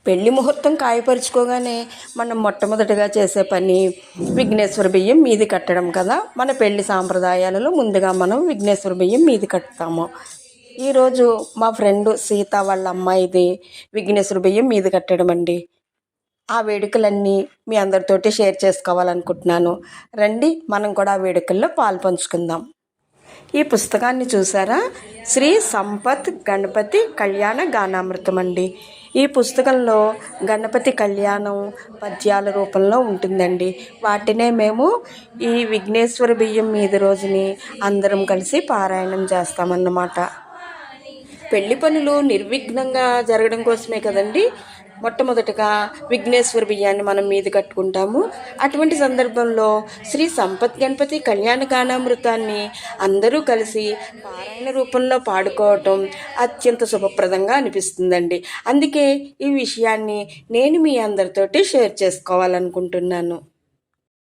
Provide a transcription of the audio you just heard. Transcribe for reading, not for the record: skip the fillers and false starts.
పెళ్లి ముహూర్తం ఖాయపరుచుకోగానే మనం మొట్టమొదటిగా చేసే పని విఘ్నేశ్వర బియ్యం మీది కట్టడం కదా. మన పెళ్లి సాంప్రదాయాలలో ముందుగా మనం విఘ్నేశ్వర బియ్యం మీది కట్టుతాము. ఈరోజు మా ఫ్రెండ్ సీత వాళ్ళ అమ్మాయిది విఘ్నేశ్వర బియ్యం మీది కట్టడం అండి. ఆ వేడుకలన్నీ మీ అందరితోటి షేర్ చేసుకోవాలనుకుంటున్నాను. రండి, మనం కూడా ఆ వేడుకల్లో పాలు పంచుకుందాం. ఈ పుస్తకాన్ని చూసారా? శ్రీ సంపత్ గణపతి కళ్యాణ గానామృతం అండి. ఈ పుస్తకంలో గణపతి కళ్యాణం పద్యాల రూపంలో ఉంటుందండి. వాటినే మేము ఈ విఘ్నేశ్వర బియ్యం మీద రోజుని అందరం కలిసి పారాయణం చేస్తామన్నమాట. పెళ్లి పనులు నిర్విఘ్నంగా జరగడం కోసమే కదండి మొట్టమొదటిగా విఘ్నేశ్వర బియ్యాన్ని మనం మీద కట్టుకుంటాము. అటువంటి సందర్భంలో శ్రీ సంపత్ గణపతి కళ్యాణ గానామృతాన్ని అందరూ కలిసి పారాయణ రూపంలో పాడుకోవటం అత్యంత శుభప్రదంగా అనిపిస్తుందండి. అందుకే ఈ విషయాన్ని నేను మీ అందరితోటి షేర్ చేసుకోవాలనుకుంటున్నాను.